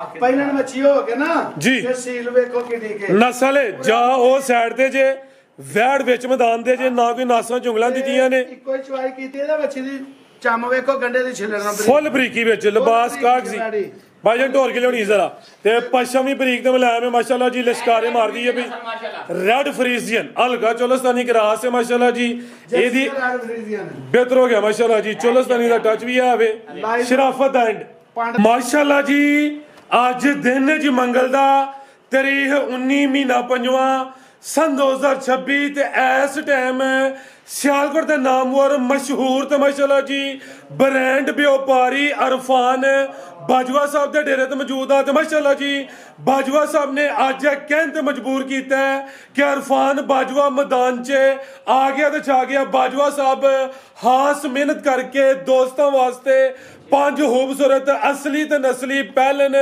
ਪਹਿਲਾਂ ਮੱਛੀ ਹੋ ਕੇ ਨਾ ਜੀ ਤੇ ਸੀਲ ਵੇਖੋ ਕਿੱਡੀ ਕੇ ਨਸਲ ਜਾਂ ਉਹ ਸਾਈਡ ਤੇ ਜੇ ਵੈੜ ਵਿੱਚ ਮੈਦਾਨ ਦੇ ਜੇ ਨਾ ਕੋਈ ਨਾਸਾਂ ਚੁੰਗਲਾਂ ਦਿੱਤੀਆਂ ਨੇ ਇੱਕੋ ਹੀ ਚਵਾਈ ਕੀਤੀ ਇਹਦਾ ਮੱਛੀ ਦੀ ਚੰਮ ਵੇਖੋ ਗੰਡੇ ਦੀ ਛਿੱਲਣਾ ਫੁੱਲ ਬਰੀਕੀ ਵਿੱਚ ਲਿਬਾਸ ਕਾਗ ਸੀ ਭਾਈਜਾਨ ਢੋਰ ਕੇ ਲਿਆਉਣੀ ਜ਼ਰਾ ਤੇ ਪਸ਼ਮ ਵੀ ਬਰੀਕ ਤੇ ਮਲਾਇਆ में माशाल्लाह जी लश्कारे मार दी है भी रेड फ्रीजियन अलगा चोलस्तानी क्रास है माशाल्लाह जी ਇਹਦੀ ਬਿਹਤਰ ਹੋ ਗਿਆ ਮਾਸ਼ਾਅੱਲਾ ਜੀ ਚੋਲਸਤਾਨੀ ਦਾ ਟੱਚ ਵੀ ਆਵੇ ਸ਼ਰਾਫਤ ਦਾ ਐਂਡ ਮਾਸ਼ਾਅੱਲਾ ਜੀ ਅੱਜ ਦਿਨ ਜੀ ਮੰਗਲ ਦਾ ਤਾਰੀਖ 19 ਮਹੀਨਾ 5ਵਾਂ सन 2026 ਤੇ ਇਸ ਟਾਈਮ ਸਿਆਲਕੋਟ ਦੇ ਨਾਮਵਰ ਮਸ਼ਹੂਰ ਤੇ ਮਾਸ਼ਾਅੱਲਾ ਜੀ ਬ੍ਰਾਂਡ ਵਪਾਰੀ ਅਰਫਾਨ ਬਾਜਵਾ ਸਾਹਿਬ ਦੇ ਡੇਰੇ ਤੇ ਮੌਜੂਦ ਆ ਤੇ ਮਾਸ਼ਾਅੱਲਾ ਜੀ ਬਾਜਵਾ ਸਾਹਿਬ ਨੇ ਅੱਜ ਕਹਿਣ ਤੇ ਮਜਬੂਰ ਕੀਤਾ ਕਿ ਅਰਫਾਨ ਬਾਜਵਾ ਮੈਦਾਨ 'ਚ ਆ ਗਿਆ ਤੇ ਛਾ ਗਿਆ ਬਾਜਵਾ ਸਾਹਿਬ ਖਾਸ ਮਿਹਨਤ ਕਰਕੇ ਦੋਸਤਾਂ ਵਾਸਤੇ 5 ਖੂਬਸੂਰਤ ਅਸਲੀ ਤੇ ਨਸਲੀ ਪਹਿਲਨ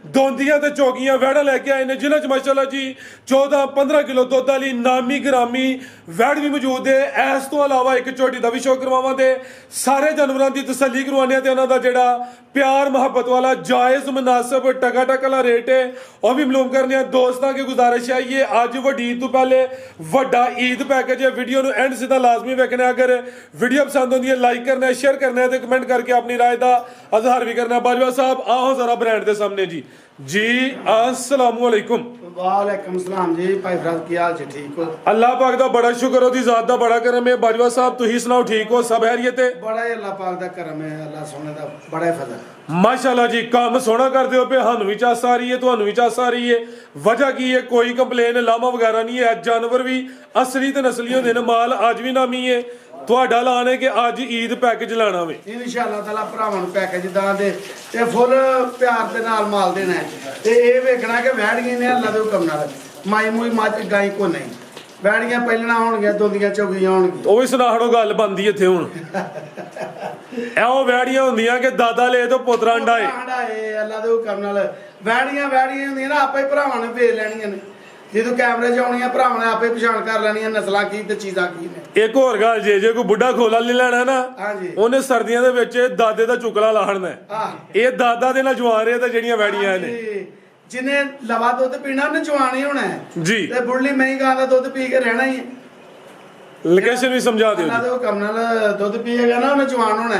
ਦੋਂਦੀਆਂ ਤੇ ਚੋਗੀਆਂ ਵੈੜਾਂ ਲੈ ਕੇ ਆਏ ਨੇ ਜਿਨ੍ਹਾਂ 'ਚ ਮਾਸ਼ਾਅੱਲਾ ਜੀ 14-15 ਕਿਲੋ ਦੁੱਧ ਵਾਲੀ ਨਾਮੀ ਗ੍ਰਾਮੀ ਵੈੜ ਵੀ ਮੌਜੂਦ ਹੈ ਇਸ ਤੋਂ ਇਲਾਵਾ ਇੱਕ ਝੋਟੀ ਦਾ ਵੀ ਸ਼ੌਕ ਕਰਵਾਵਾਂਗੇ ਸਾਰੇ ਜਾਨਵਰਾਂ ਦੀ ਤਸੱਲੀ ਕਰਵਾਉਂਦੇ ਤੇ ਉਹਨਾਂ ਦਾ ਜਿਹੜਾ प्यार मोहब्बत वाला जायज मुनासिब टका टक वाला रेट है वह भी मालूम करने दोस्तों की गुजारिश है ये अज वड्डी ईद तो पहले वड्डा ईद पैकेज है वीडियो नु एंड सीधा लाजमी वेखना अगर वीडियो पसंद होती है लाइक करना है शेयर करना है तो कमेंट करके अपनी राय का इजहार भी करना है बाजवा साहब आओ जरा ब्रांड के सामने जी अस्सलाम वालेकुम वालेकुम सलाम जी भाई फराज की हाल जी ठीक हो अल्लाह पाक दा बड़ा शुक्र ओदी जात दा बड़ा करम है बाजवा साहब तुही सुनाओ ठीक हो सब खैरियत है बड़ा ही अल्लाह पाक दा करम है अल्लाह सोने दा बड़ा ही फजल माशाल्लाह जी काम सोना करते हो पे हानू भी चास आ रही है ਤੁਹਾਨੂੰ ਵੀ ਚਾਸ ਆ ਰਹੀ ਹੈ वजह की है कोई कंप्लेन लामा वगैरह नहीं है जानवर भी असली ते नस्ली होंदे ने माल आज भी नामी है ਤੁਹਾਡਾ ਐਲਾਨ ਹੈ ਕਿ ਅੱਜ ਈਦ ਪੈਕੇਜ ਲੈਣਾ ਵੇ ਇਨਸ਼ਾਅੱਲਾ ਤਾਲਾ ਭਰਾਵਾਂ ਨੂੰ ਪੈਕੇਜ ਦਾਂ ਦੇ ਤੇ ਫੁੱਲ ਪਿਆਰ ਦੇ ਨਾਲ ਮਾਲ ਦੇਣਾ ਤੇ ਇਹ ਵੇਖਣਾ ਕਿ ਵੈੜੀਆਂ ਨੇ ਅੱਲਾ ਦੇ ਹੁਕਮ ਨਾਲ ਮਾਈ ਮੂਈ ਮੱਝ ਗਾਈ ਕੋ ਨਹੀਂ ਵੈੜੀਆਂ ਪਹਿਲਣਾ ਹੋਣਗੀਆਂ ਦੋਂਦੀਆਂ ਚੌਗੀਆਂ ਹੋਣਗੀਆਂ ਉਹ ਵੀ ਸੁਣਾੜੋ ਗੱਲ ਬੰਦੀ ਇੱਥੇ ਹੁਣ ਐਉਂ ਵੈੜੀਆਂ ਹੁੰਦੀਆਂ ਕਿ ਦਾਦਾ ਲੈ ਤੋਂ ਪੁੱਤਰਾ ਅੰਡਾ ਏ ਅੱਲਾ ਦੇ ਹੁਕਮ ਨਾਲ ਵੈੜੀਆਂ ਹੁੰਦੀਆਂ ਨਾ ਆਪੇ ਭਰਾਵਾਂ ਨੇ ਵੇਚ ਲੈਣੀਆਂ ਨੇ ਜਦੋਂ ਕੈਮਰੇ 'ਚ ਆਉਣੀਆਂ ਭਰਾਵਾਂ ਨੇ ਆਪੇ ਪਛਾਣ ਕਰ ਲੈਣੀਆਂ ਨਸਲਾਂ ਕੀ ਤੇ ਚੀਜ਼ਾਂ ਕੀ ਨੇ ਇੱਕ ਹੋਰ ਗੱਲ ਜੇ ਕੋਈ ਬੁੱਢਾ ਖੋਲਾ ਨਹੀਂ ਲੈਣਾ ਨਾ ਉਹਨੇ ਸਰਦੀਆਂ ਦੇ ਵਿੱਚ ਦਾਦੇ ਦਾ ਚੁਕਲਾ ਲਾਹਣਾ ਇਹ ਦਾਦਾ ਦੇ ਨਾਲ ਜਵਾਨ ਰਿਹਾ ਤਾਂ ਜਿਹੜੀਆਂ ਵੈੜੀਆਂ ਨੇ ਜਿਹਨੇ ਲਵਾ ਦੁੱਧ ਪੀਣਾ ਉਹਨੇ ਜਵਾਨ ਹੀ ਹੋਣਾ ਜੀ ਤੇ ਬੁੱਢਲੀ ਮਹੀਂ ਗਾਂ ਦਾ ਦੁੱਧ ਪੀ ਕੇ ਰਹਿਣਾ ਹੀ ਲੋਕੇਸ਼ਨ ਵੀ ਸਮਝਾ ਦਿਓ ਜੀ ਉਹ ਕੰਮ ਨਾਲ ਦੁੱਧ ਪੀਏਗਾ ਨਾ ਉਹਨੇ ਜਵਾਨ ਹੋਣਾ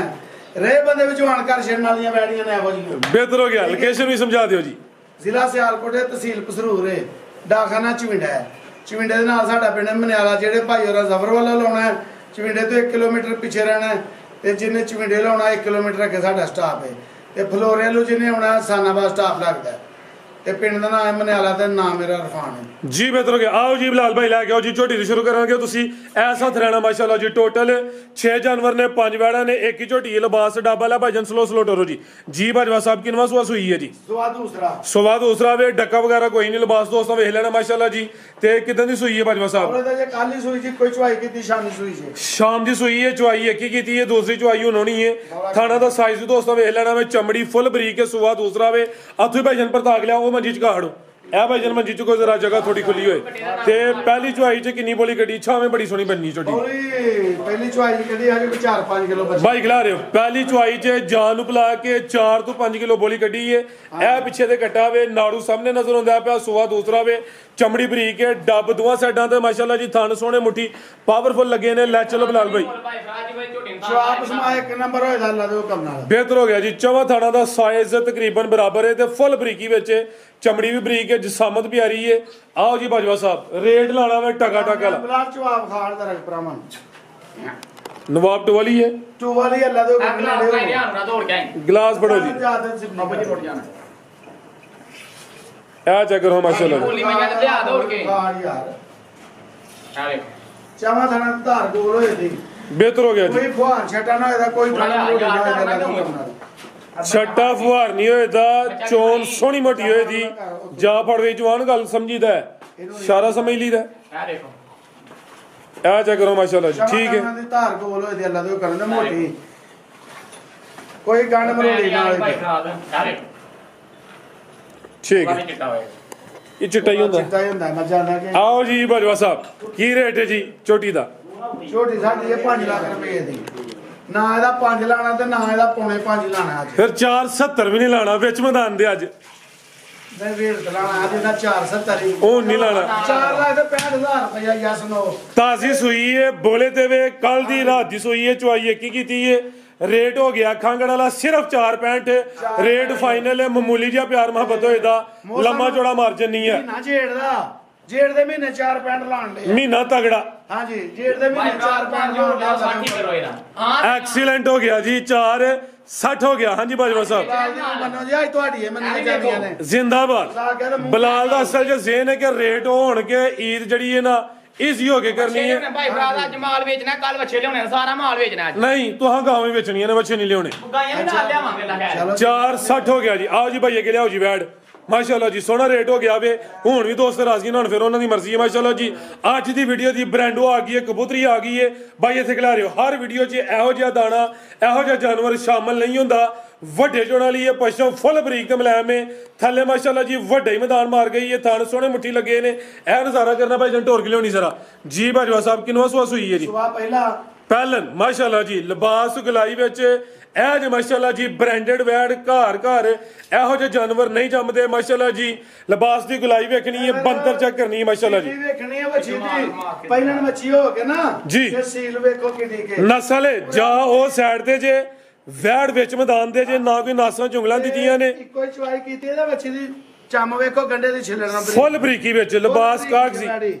ਰਹੇ ਬੰਦੇ ਵੀ ਜਵਾਨ ਕਰ ਛੱਡਣ ਵਾਲੀਆਂ ਵੈੜੀਆਂ ਨੇ ਇਹੋ ਜਿਹੀਆਂ ਬਿਹਤਰ ਹੋ ਗਿਆ ਲੋਕੇਸ਼ਨ ਵੀ ਸਮਝਾ ਦਿਓ ਜੀ ਜ਼ਿਲ੍ਹਾ ਸਿਆਲਕੋਟ ਹੈ ਤਹਿਸੀਲ ਪਸਰੂਰ ਹੈ ਡਾਕਖਾਨਾ ਚਵਿੰਡਾ ਹੈ ਚਵਿੰਡੇ ਦੇ ਨਾਲ ਸਾਡਾ ਪਿੰਡ ਮਨਿਆਲਾ ਜਿਹੜੇ ਭਾਈ ਹੋਰਾਂ ਜ਼ਫਰ ਵਾਲਾ ਲਾਉਣਾ ਹੈ ਚਵਿੰਡੇ ਤੋਂ 1 ਕਿਲੋਮੀਟਰ ਪਿੱਛੇ ਰਹਿਣਾ ਤੇ ਜਿਹਨੇ ਚਵਿੰਡੇ ਲਾਉਣਾ 1 ਕਿਲੋਮੀਟਰ ਅੱਗੇ ਸਾਡਾ ਸਟਾਪ ਹੈ ਤੇ ਫਲੋਰੇ ਨੂੰ ਜਿਹਨੇ ਆਉਣਾ ਸਾਨਾਬਾਦ ਸਟਾਪ ਲੱਗਦਾ ਤੇ ਪਿੰਡ ਦਾ ਨਾਮ ਹੈ ਮਨਿਆਲਾ ਤੇ ਨਾਮ ਮੇਰਾ ਅਰਫਾਨ ਹੈ ਜੀ ਬਿਹਤਰ ਹੋ ਗਿਆ ਆਓ ਜੀ ਬਲਾਲ ਭਾਈ ਲੈ ਕੇ ਆਓ ਜੀ ਝੋਟੀ ਦੀ ਸ਼ੁਰੂ ਕਰਾਂਗੇ ਤੁਸੀਂ ਐਸਾ ਥਰਾਣਾ ਮਾਸ਼ਾਅੱਲਾ ਜੀ ਟੋਟਲ 6 ਜਾਨਵਰ ਨੇ 5 ਵੈੜਾਂ ਨੇ ਇੱਕ ਹੀ ਝੋਟੀ ਲਿਬਾਸ ਡੱਬਾ ਲਾ ਭਾਈਜਨ ਸਲੋ ਟੋਰੋ ਜੀ ਬਾਜਵਾ ਸਾਹਿਬ ਕਿਨਵਾ ਸੁਆ ਸੂਈ ਹੈ ਜੀ ਸੁਆ ਦੂਸਰਾ ਵੇ ਡੱਕਾ ਵਗੈਰਾ ਕੋਈ ਨਹੀਂ ਲਿਬਾਸ ਦੋਸਤਾਂ ਵੇਖ ਲੈਣਾ ਮਾਸ਼ਾਅੱਲਾ ਜੀ ਤੇ ਕਿਦਾਂ ਦੀ ਸੂਈ ਹੈ ਬਾਜਵਾ ਸਾਹਿਬ ਉਹਦਾ ਜੇ ਕੱਲ ਹੀ ਸੂਈ ਜੀ ਕੋਈ ਚੁਆਈ ਕੀਤੀ ਸ਼ਾਮੀ ਸੂਈ ਜੀ ਸ਼ਾਮ ਦੀ ਸੂਈ ਹੈ ਚੁਆਈ ਇੱਕ ਹੀ ਕੀਤੀ ਹੈ ਦੂਸਰੀ ਚੁਆਈ ਹੁਣ ਹੋਣੀ ਹੈ ਥਾਣਾ ਦਾ ਸਾਈਜ਼ ਦੋਸਤਾਂ ਵੇਖ ਲੈਣਾ ਵੇ ਚਮੜੀ ਫੁੱਲ ਬਰੀਕ ਹੈ ਸੁਆ ਦੂਸਰਾ ਵੇ ਆਥੂ ਭਾਈਜਨ ਪਰ ਤਾਕ ਲਿਆ ਉਹ ਮੰਜੀ ਚ ਕਾੜੋ ਇਹ ਭਾਈਜਨ ਮੰਜੀ ਚ ਕੋਈ ਜ਼ਰਾ ਜਗ੍ਹਾ ਥੋੜੀ ਖੁੱਲੀ ਹੋਏ ਤੇ ਪਹਿਲੀ ਚੁਆਈ ਚ ਕਿੰਨੀ ਬੋਲੀ ਕੱਢੀ ਛਾਵੇਂ ਬੜੀ ਸੋਹਣੀ ਬੰਨੀ ਛੋਟੀ ਪਹਿਲੀ ਚੁਆਈ ਕੱਢੀ ਹਜੇ 4-5 ਕਿਲੋ ਬੱਚੀ ਬਾਈ ਖਿਲਾ ਰਹੇ ਹੋ ਪਹਿਲੀ ਚੁਆਈ ਚ ਜਾਨ ਨੂੰ ਪਿਲਾ ਕੇ 4 ਤੋਂ 5 ਕਿਲੋ ਬੋਲੀ ਕੱਢੀ ਏ ਇਹ ਪਿੱਛੇ ਤੇ ਕੱਟਾ ਵੇ ਨਾੜੂ ਸਾਹਮਣੇ ਨਜ਼ਰ ਆਉਂਦਾ ਪਿਆ ਸੁਆ ਦੂਸਰਾ ਵੇ ਚਮੜੀ ਬਰੀਕ ਹੈ ਡੱਬ ਦੋਵਾਂ ਸਾਈਡਾਂ ਤੇ ਮਾਸ਼ਾਅੱਲਾ ਜੀ ਥਣ ਸੋਹਣੇ ਮੁੱਠੀ ਪਾਵਰਫੁਲ ਲੱਗੇ ਨੇ ਲੈ ਚਲੋ ਬਲਾਲ ਭਾਈ ਜਵਾਬ ਸਮਾ ਇੱਕ ਨੰਬਰ ਹੋਇਆ ਅੱਲਾ ਦੇ ਹੁਕਮ ਨਾਲ ਬਿਹਤਰ ਹੋ ਗਿਆ ਜੀ ਚੌਵਾਂ ਥਾਣਾ ਦਾ ਸਾਈਜ਼ ਤਕਰੀਬਨ ਬਰਾਬਰ ਹੈ ਤੇ ਫੁੱਲ ਬਰੀਕੀ ਵਿੱਚ ਚਮੜੀ ਵੀ ਬਰੀਕ ਹੈ ਜਿਸਾਮਤ ਪਿਆਰੀ ਹੈ ਆਓ ਜੀ ਬਾਜਵਾ ਸਾਹਿਬ ਰੇਟ ਲਾਣਾ ਵੇ ਟਕਾ ਵਾਲਾ ਬਲਾਲ ਜਵਾਬ ਖਾੜ ਦਾ ਰਖ ਭਰਾਵਾਂ ਨਵਾਬ ਟਵਾਲੀ ਹੈ ਟਵਾਲੀ ਅੱਲਾ ਦੇ ਹੁਕਮ ਨਾਲ ਗਲਾਸ ਫੜੋ ਜੀ ਆ ਚੈੱਕ ਕਰੋ ਮਾਸ਼ਾਅੱਲਾ ਬੋਲੀ ਮੈਂ ਕਹਿੰਦਾ ਲਿਆ ਦੌੜ ਕੇ ਹਾਂ ਯਾਰ ਆਲੇ ਚਾਵਾ ਥਣਾ ਧਾਰ ਗੋਲ ਹੋਏ ਦੀ ਬਿਹਤਰ ਹੋ ਗਿਆ ਜੀ ਕੋਈ ਫੁਹਾਰ ਛਟਾ ਨਾ ਹੋਇਆ ਕੋਈ ਥਣਾ ਰੋਟੀ ਨਾ ਹੋਇਆ ਛੱਟਾ ਫੁਹਾਰ ਨਹੀਂ ਹੋਏ ਦਾ ਚੋਣ ਸੋਹਣੀ ਮੋਟੀ ਹੋਏ ਦੀ ਜਾ ਫੜ ਵੇ ਜਵਾਨ ਗੱਲ ਸਮਝੀਦਾ ਇਸ਼ਾਰਾ ਸਮਝ ਲੀਦਾ ਆ ਦੇਖੋ ਆ ਚੈੱਕ ਕਰੋ ਮਾਸ਼ਾਅੱਲਾ ਜੀ ਠੀਕ ਹੈ ਧਾਰ ਗੋਲ ਹੋਏ ਦੀ ਅੱਲਾ ਦੇ ਕਰਨ ਦੇ ਮੋਟੀ ਕੋਈ ਗੰਢ ਮਰੋੜੀ ਨਾਲ ਠੀਕ ਹੈ ਇਹ ਚਿੱਟਾ ਹੀ ਹੁੰਦਾ ਆਓ ਜੀ ਬਾਜਵਾ ਸਾਹਿਬ ਕੀ ਰੇਟ ਹੈ ਜੀ ਛੋਟੀ ਦਾ ਛੋਟੀ ਸਾਡੀ ਇਹ 5 ਲੱਖ ਰੁਪਏ ਦੀ ਨਾ ਇਹਦਾ 5 ਲਾਣਾ ਤੇ ਨਾ ਇਹਦਾ ਪੌਣੇ 5 ਲਾਣਾ ਅੱਜ ਫਿਰ 470 ਵੀ ਨਹੀਂ ਲਾਣਾ ਵਿੱਚ ਮੈਦਾਨ ਦੇ ਅੱਜ ਮੈਂ ਰੇਟ ਦਲਾਣਾ ਅੱਜ ਦਾ 470 ਉਹ ਨਹੀਂ ਲਾਣਾ 4 ਲੱਖ ਤੇ 65000 ਰੁਪਇਆ ਯਸ ਨੋ ਤਾਜ਼ੀ ਸੂਈ ਏ ਬੋਲੇ ਤੇ ਵੇ ਕੱਲ ਦੀ ਰਾਤ ਦੀ ਸੂਈ ਏ ਚੁਆਈ ਕੀ ਕੀਤੀ ਏ ਰੇਟ ਹੋ ਗਿਆ ਖਾਂਗਣ ਵਾਲਾ ਸਿਰਫ 4.65 ਰੇਟ ਫਾਈਨਲ ਹੈ ਮਾਮੂਲੀ ਜਿਹਾ ਪਿਆਰ ਮੁਹੱਬਤ ਹੋਏ ਦਾ ਲੰਮਾ ਚੌੜਾ ਮਾਰਜਨ ਨਹੀਂ ਹੈ ਮਹੀਨਾ ਜੇੜ ਦਾ ਜੇੜ ਦੇ ਮਹੀਨੇ 4.65 ਲਾਣ ਦੇ ਮਹੀਨਾ ਤਗੜਾ ਹਾਂਜੀ ਜੇੜ ਦੇ ਮਹੀਨੇ 4.65 ਲਾਣ ਦੇ 60 ਕਰੋ ਇਹਦਾ ਹਾਂ ਐਕਸੀਲੈਂਟ ਹੋ ਗਿਆ ਜੀ 460 ਹੋ ਗਿਆ ਹਾਂਜੀ ਬਾਜਵਾ ਸਾਹਿਬ ਲਾਲ ਜੀ ਨੂੰ ਮੰਨੋ ਜੀ ਅੱਜ ਤੁਹਾਡੀ ਹੈ ਮੰਨੀ ਜਾਂਦੀਆਂ ਨੇ ਜ਼ਿੰਦਾਬਾਦ ਲਾ ਕੇ ਤੇ ਮੂੰਹ ਬਲਾਲ ਦਾ ਅਸਲ ਚ ਜ਼ੇਨ ਹੈ ਕਿ ਰੇਟ ਹੋਣਗੇ ਈਦ ਜਿਹੜੀ ਹੈ ਨਾ ਈਜ਼ੀ ਹੋ ਕੇ ਕਰਨੀ ਹੈ ਭਾਈ ਭਰਾ ਦਾ ਅੱਜ ਮਾਲ ਵੇਚਣਾ ਕੱਲ ਬੱਚੇ ਲਿਆਉਣੇ ਸਾਰਾ ਮਾਲ ਵੇਚਣਾ ਅੱਜ ਨਹੀਂ ਤੁਹਾਂ ਗਾਵਾਂ ਹੀ ਵੇਚਣੀਆਂ ਨੇ ਬੱਚੇ ਨਹੀਂ ਲਿਆਉਣੇ ਗਾਈਆਂ ਵੀ ਨਾਲ ਲਿਆਵਾਂਗੇ ਲੈ ਖੈਰ 460 ਹੋ ਗਿਆ ਜੀ ਆਓ ਜੀ ਭਾਈ ਅੱਗੇ ਲਿਆਓ ਜੀ ਵੈਡ ਮਾਸ਼ਾਅੱਲਾ ਜੀ ਸੋਹਣਾ ਰੇਟ ਹੋ ਗਿਆ ਵੇ ਹੁਣ ਵੀ ਦੋਸਤ ਰਾਜ਼ੀ ਨਾਲ ਫਿਰ ਉਹਨਾਂ ਦੀ ਮਰਜ਼ੀ ਹੈ ਮਾਸ਼ਾਅੱਲਾ ਜੀ ਅੱਜ ਦੀ ਵੀਡੀਓ ਦੀ ਬ੍ਰਾਂਡੋ ਆ ਗਈ ਹੈ ਕਬੂਤਰੀ ਆ ਗਈ ਹੈ ਭਾਈ ਇੱਥੇ ਖਿਲਾ ਰਹੇ ਹੋ ਹਰ ਵੀਡੀਓ 'ਚ ਇਹੋ ਜਿਹਾ ਦਾਣਾ ਇਹੋ ਜਿਹਾ ਜਾਨਵਰ ਸ਼ਾਮਲ ਨਹੀਂ ਹੁੰਦਾ ਵੱਡੇ ਚੋਣ ਵਾਲੀ ਹੈ ਪਸ਼ੂ ਫੁੱਲ ਬਰੀਕ ਤੇ ਮੁਲਾਇਮ ਹੈ ਥੱਲੇ ਮਾਸ਼ਾਅੱਲਾ ਜੀ ਵੱਡੇ ਹੀ ਮੈਦਾਨ ਮਾਰ ਗਈ ਹੈ ਥਣ ਸੋਹਣੇ ਮੁੱਠੀ ਲੱਗੇ ਨੇ ਇਹ ਨਜ਼ਾਰਾ ਕਰਨਾ ਭਾਈ ਜਨ ਢੋਰ ਕੇ ਲਿਆਉਣੀ ਜ਼ਰਾ ਜੀ ਬਾਜਵਾ ਸਾਹਿਬ ਕਿਨਵਾ ਸਵਾਸ ਹੋਈ ਹੈ ਜੀ ਸੁਬਾ ਪਹਿਲਾ ਪਹਿਲਨ ਮਾਸ਼ਾਅੱਲਾ ਜੀ ਲਿਬਾਸ ਗੁਲਾਈ ਵਿੱਚ ਇਹ ਜੇ ਮਾਸ਼ਾਅੱਲਾ ਜੀ ਬ੍ਰਾਂਡਡ ਵੈੜ ਘਰ ਘਰ ਇਹੋ ਜਿਹੇ ਜਾਨਵਰ ਨਹੀਂ ਜੰਮਦੇ ਮਾਸ਼ਾਅੱਲਾ ਜੀ ਲਿਬਾਸ ਦੀ ਗੁਲਾਈ ਵੇਖਣੀ ਹੈ ਬੰਤਰ ਚੈੱਕ ਕਰਨੀ ਹੈ ਮਾਸ਼ਾਅੱਲਾ ਜੀ ਵੇਖਣੀ ਹੈ ਬੱਚੀ ਦੀ ਪਹਿਲਾਂ ਬੱਚੀ ਹੋ ਕੇ ਨਾ ਜੀ। ਤੇ ਸੀਲ ਵੇਖੋ ਕਿੰਨੀ ਕੇ ਨਸਲ ਜਾਂ ਉਹ ਸਾਈਡ ਤੇ ਜੇ ਵੈੜ ਵਿੱਚ ਮੈਦਾਨ ਦੇ ਜੇ ਨਾ ਕੋਈ ਨਾਸਾਂ ਚੁੰਗਲਾਂ ਦਿੱਤੀਆਂ ਨੇ ਇੱਕੋ ਹੀ ਚਵਾਈ ਕੀਤੀ ਇਹਦੇ ਬੱਚੀ ਦੀ ਚੰਮ ਵੇਖੋ ਗੰਡੇ ਦੀ ਛਿੱਲਣ ਨਾਲ ਫੁੱਲ ਬਰੀਕੀ ਵਿੱਚ ਲਿਬਾਸ ਕਾਗਜ਼ੀ